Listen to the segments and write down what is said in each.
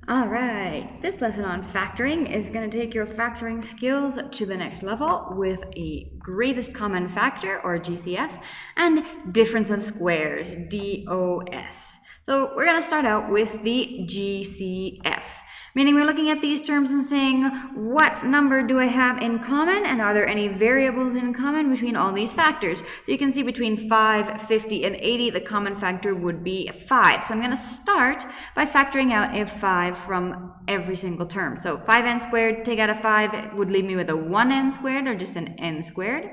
All right, this lesson on factoring is going to take your factoring skills to the next level with a greatest common factor, or GCF, and difference of squares, DoS. So we're going to start out with the GCF, meaning we're looking at these terms and saying, what number do I have in common, and are there any variables in common between all these factors? So you can see between 5, 50, and 80, the common factor would be 5. So I'm going to start by factoring out a 5 from every single term. So 5n squared, take out a 5, would leave me with a 1n squared, or just an n squared.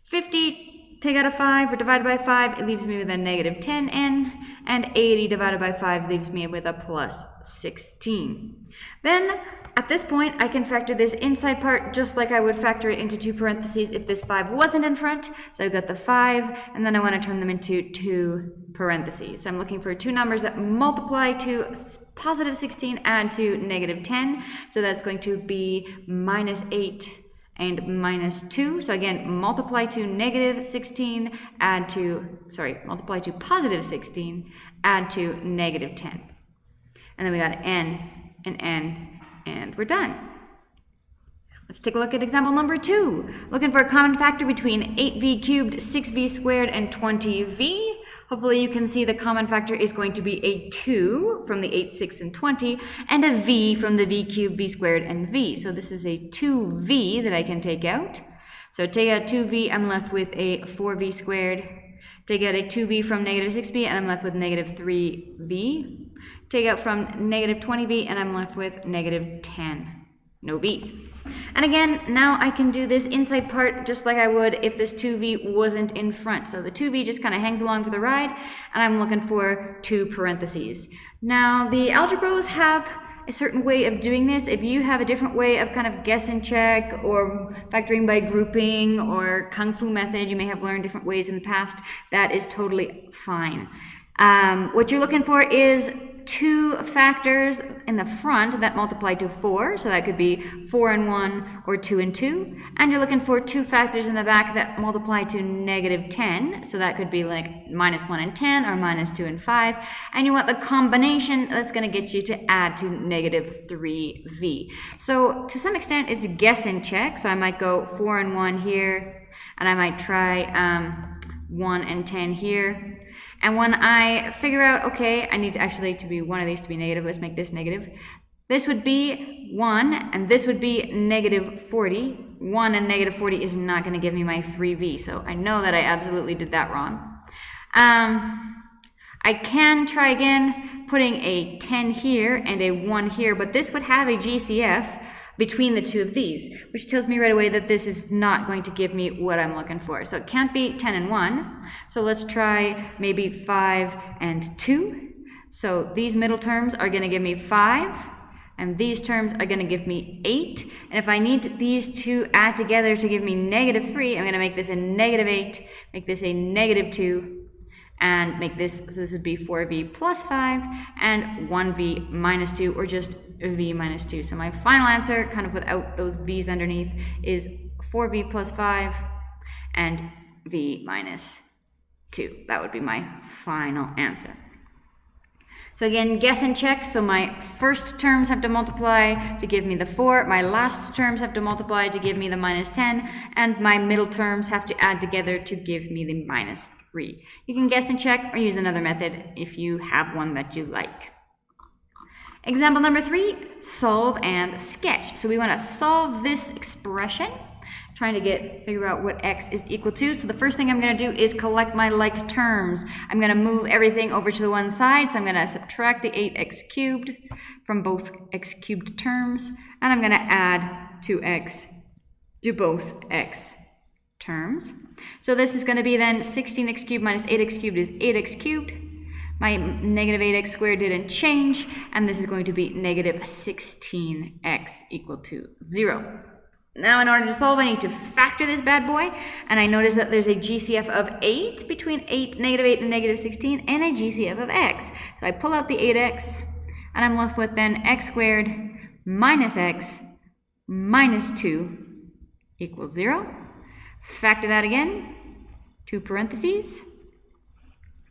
50, take out a 5, or divided by 5, it leaves me with a negative 10n, and 80 divided by 5 leaves me with a plus 16. Then, at this point, I can factor this inside part just like I would factor it into two parentheses if this 5 wasn't in front. So I've got the 5, and then I want to turn them into two parentheses. So I'm looking for two numbers that multiply to positive 16, add to negative 10. So that's going to be minus 8 and minus 2. So again, multiply to negative 16, multiply to positive 16, add to negative 10. And then we got n, and n, and we're done. Let's take a look at example number 2. Looking for a common factor between 8v cubed, 6v squared, and 20v. Hopefully you can see the common factor is going to be a 2 from the 8, 6, and 20, and a v from the v cubed, v squared, and v. So this is a 2v that I can take out. So take out 2v, I'm left with a 4v squared. Take out a 2v from negative 6v, and I'm left with negative 3v. Take out from negative 20v, and I'm left with negative 10. No v's. And again, now I can do this inside part just like I would if this 2v wasn't in front. So the 2v just kind of hangs along for the ride, and I'm looking for two parentheses. Now, the algebras have a certain way of doing this. If you have a different way of kind of guess and check, or factoring by grouping, or kung fu method, you may have learned different ways in the past, that is totally fine. What you're looking for is two factors in the front that multiply to 4, so that could be 4 and 1 or 2 and 2, and you're looking for two factors in the back that multiply to negative 10, so that could be like minus 1 and 10 or minus 2 and 5, and you want the combination that's going to get you to add to negative 3v. So to some extent it's guess and check, so I might go 4 and 1 here, and I might try 1 and 10 here. And when I figure out, okay, I need to be one of these to be negative, let's make this negative. This would be 1, and this would be negative 40. 1 and negative 40 is not going to give me my 3v, so I know that I absolutely did that wrong. I can try again, putting a 10 here and a 1 here, but this would have a GCF between the two of these, which tells me right away that this is not going to give me what I'm looking for. So it can't be 10 and 1. So let's try maybe 5 and 2. So these middle terms are going to give me 5, and these terms are going to give me 8. And if I need these two add together to give me negative 3, I'm going to make this a negative 8, make this a negative 2, and make this, so this would be 4v plus 5 and 1v minus 2, or just v minus 2. So my final answer, kind of without those v's underneath, is 4v plus 5 and v minus 2. That would be my final answer. So again, guess and check. So my first terms have to multiply to give me the 4, my last terms have to multiply to give me the minus 10, and my middle terms have to add together to give me the minus 3. You can guess and check or use another method if you have one that you like. Example number 3, solve and sketch. So we want to solve this expression, trying to figure out what x is equal to. So the first thing I'm going to do is collect my like terms. I'm going to move everything over to the one side. So I'm going to subtract the 8x cubed from both x cubed terms, and I'm going to add 2x to both x terms. So this is going to be then 16x cubed minus 8x cubed is 8x cubed. My negative 8x squared didn't change, and this is going to be negative 16x equal to 0. Now, in order to solve, I need to factor this bad boy, and I notice that there's a GCF of 8 between negative 8 and negative 16, and a GCF of x. So I pull out the 8x, and I'm left with then x squared minus x minus 2 equals 0. Factor that again, two parentheses.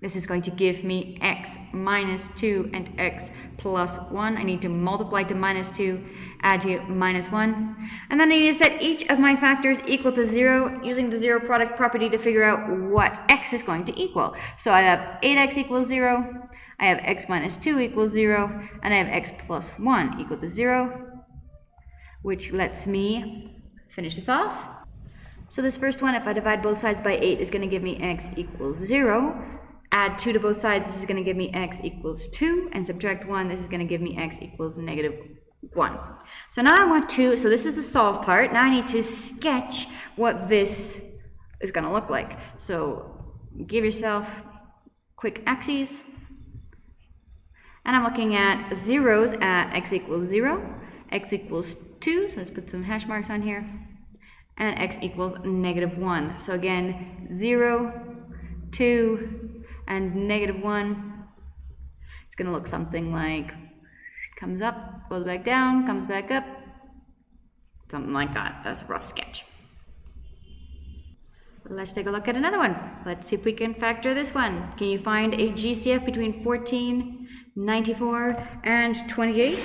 This is going to give me x minus 2 and x plus 1. I need to multiply to minus 2, add to minus 1. And then I need to set each of my factors equal to 0 using the zero product property to figure out what x is going to equal. So I have 8x equals 0, I have x minus 2 equals 0, and I have x plus 1 equal to 0, which lets me finish this off. So this first one, if I divide both sides by 8, is going to give me x equals 0. Add 2 to both sides, this is going to give me x equals 2, and subtract 1, this is going to give me x equals negative 1. So now I want to, so this is the solve part, now I need to sketch what this is going to look like. So give yourself quick axes, and I'm looking at zeros at x equals 0, x equals 2, so let's put some hash marks on here, and x equals negative 1. So again, 0, 2, and negative 1, it's going to look something like, comes up, goes back down, comes back up, something like that. That's a rough sketch. Let's take a look at another one. Let's see if we can factor this one. Can you find a GCF between 14, 94, and 28?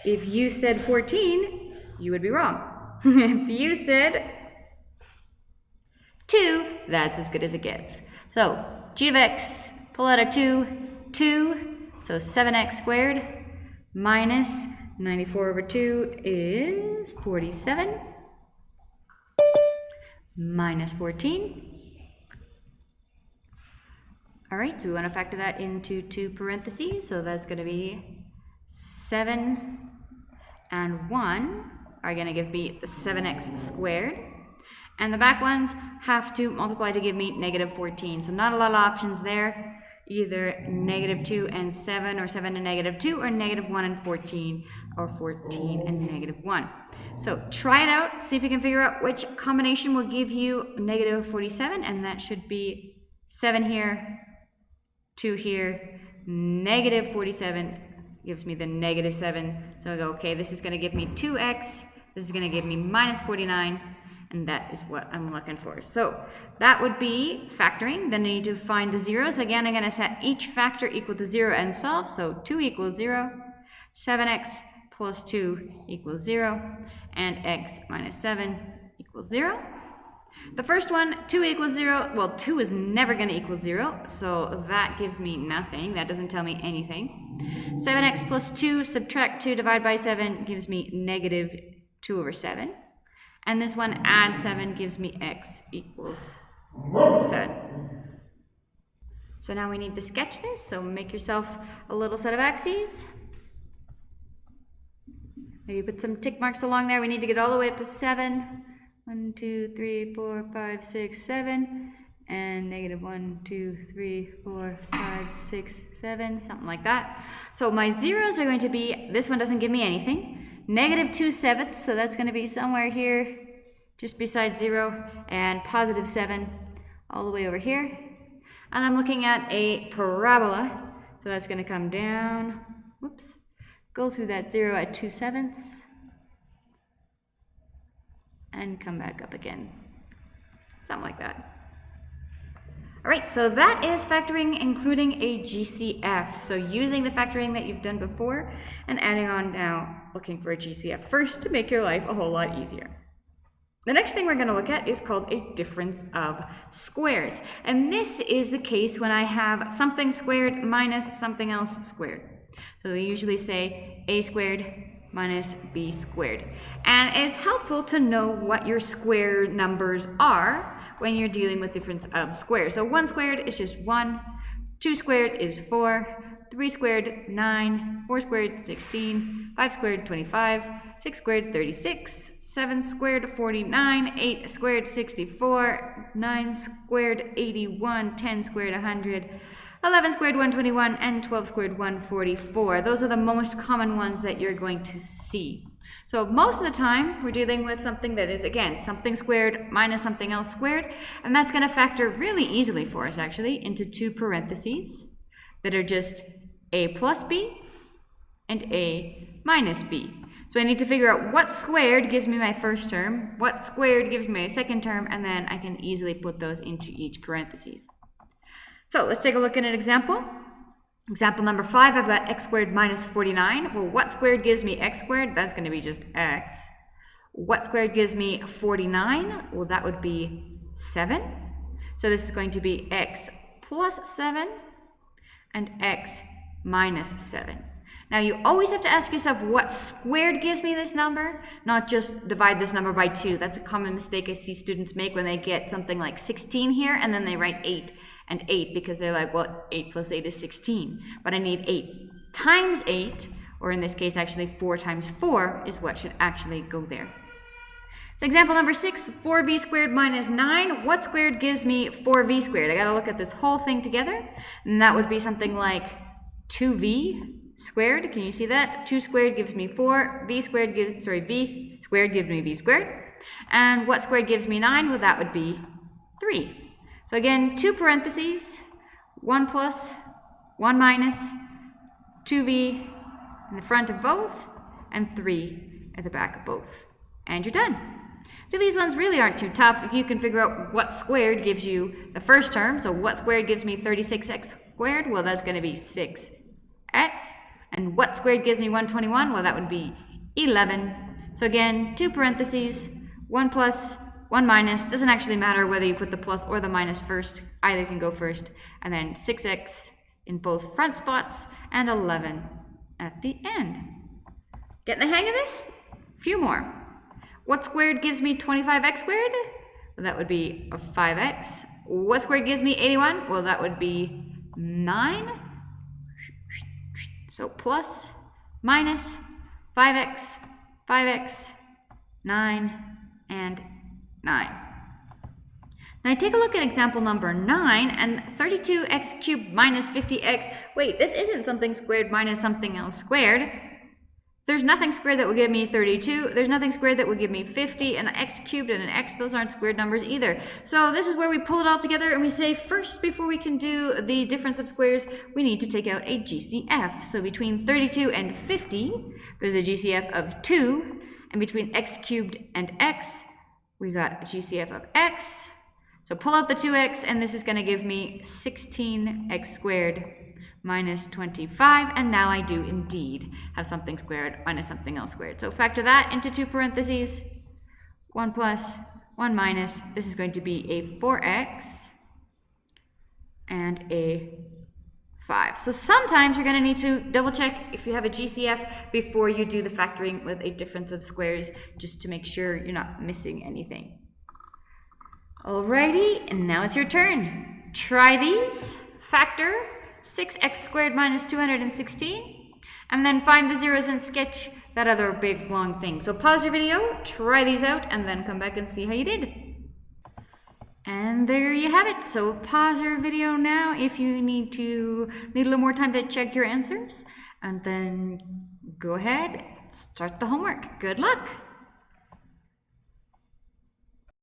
If you said 14, you would be wrong. If you said 2, that's as good as it gets. So g of x, pull out a 2, 2, so 7x squared minus 94 over 2 is 47 minus 14. All right, so we want to factor that into 2 parentheses, so that's going to be 7 and 1 are going to give me the 7x squared. And the back ones have to multiply to give me negative 14. So not a lot of options there. Either negative 2 and 7, or 7 and negative 2, or negative 1 and 14, or 14 and negative 1. So try it out. See if you can figure out which combination will give you negative 47. And that should be 7 here, 2 here, negative 47 gives me the negative 7. So I go, okay, this is going to give me 2x. This is going to give me minus 49. And that is what I'm looking for. So that would be factoring. Then I need to find the zeros. Again, I'm going to set each factor equal to 0 and solve. So 2 equals 0, 7x plus 2 equals 0, and x minus 7 equals 0. The first one, 2 equals 0. Well, 2 is never going to equal 0, so that gives me nothing. That doesn't tell me anything. 7x plus 2, subtract 2, divide by 7, gives me negative 2 over 7. And this one, add 7, gives me x equals 7. So now we need to sketch this. So make yourself a little set of axes. Maybe put some tick marks along there. We need to get all the way up to 7. 1, 2, 3, 4, 5, 6, 7. And negative 1, 2, 3, 4, 5, 6, 7. Something like that. So my zeros are going to be, this one doesn't give me anything. Negative 2 sevenths, so that's going to be somewhere here, just beside 0, and positive 7 all the way over here. And I'm looking at a parabola, so that's going to come down, whoops, go through that 0 at 2 sevenths, and come back up again, something like that. All right, so that is factoring, including a GCF. So using the factoring that you've done before and adding on now, looking for a GCF first to make your life a whole lot easier. The next thing we're going to look at is called a difference of squares. And this is the case when I have something squared minus something else squared. So we usually say a squared minus b squared. And it's helpful to know what your square numbers are when you're dealing with difference of squares. So 1 squared is just 1, 2 squared is 4, 3 squared 9, 4 squared 16, 5 squared 25, 6 squared 36, 7 squared 49, 8 squared 64, 9 squared 81, 10 squared 100, 11 squared 121, and 12 squared 144. Those are the most common ones that you're going to see. So most of the time, we're dealing with something that is, again, something squared minus something else squared, and that's going to factor really easily for us, actually, into 2 parentheses that are just a plus b and a minus b. So I need to figure out what squared gives me my first term, what squared gives me my second term, and then I can easily put those into each parentheses. So let's take a look at an example. Example number 5, I've got x squared minus 49. Well, what squared gives me x squared? That's going to be just x. What squared gives me 49? Well, that would be 7. So this is going to be x plus 7 and x minus 7. Now you always have to ask yourself what squared gives me this number, not just divide this number by 2. That's a common mistake I see students make when they get something like 16 here and then they write 8 and 8 because they're like, well, 8 plus 8 is 16. But I need 8 times 8, or in this case actually 4 times 4 is what should actually go there. So example number 6, 4v squared minus 9. What squared gives me 4v squared? I got to look at this whole thing together, and that would be something like 2v squared. Can you see that? 2 squared gives me 4. V squared gives me v squared. And what squared gives me 9? Well, that would be 3. So again, 2 parentheses, 1 plus, 1 minus, 2v in the front of both, and 3 at the back of both. And you're done. So these ones really aren't too tough. If you can figure out what squared gives you the first term, so what squared gives me 36x squared? Well, that's going to be 6x. And what squared gives me 121? Well, that would be 11. So again, 2 parentheses, 1 plus, 1 minus. Doesn't actually matter whether you put the plus or the minus first. Either can go first. And then 6x in both front spots and 11 at the end. Getting the hang of this? A few more. What squared gives me 25x squared? Well, that would be a 5x. What squared gives me 81? Well, that would be 9. So plus, minus, 5x, 5x, 9, and 9. Now take a look at example number 9, and 32x cubed minus 50x. Wait, this isn't something squared minus something else squared. There's nothing squared that will give me 32. There's nothing squared that will give me 50. And x cubed and an x, those aren't squared numbers either. So this is where we pull it all together and we say, first, before we can do the difference of squares, we need to take out a GCF. So between 32 and 50, there's a GCF of 2. And between x cubed and x, we got a GCF of x. So pull out the 2x, and this is going to give me 16x squared minus 25, and now I do indeed have something squared minus something else squared. So factor that into 2 parentheses, 1 plus, 1 minus. This is going to be a 4x and a 5. So sometimes you're going to need to double check if you have a GCF before you do the factoring with a difference of squares, just to make sure you're not missing anything. Alrighty, and now it's your turn. Try these. Factor 6x squared minus 216, and then find the zeros and sketch that other big long thing. So pause your video, try these out, and then come back and see how you did. And there you have it. So pause your video now if you need a little more time to check your answers, and then go ahead, start the homework. Good luck.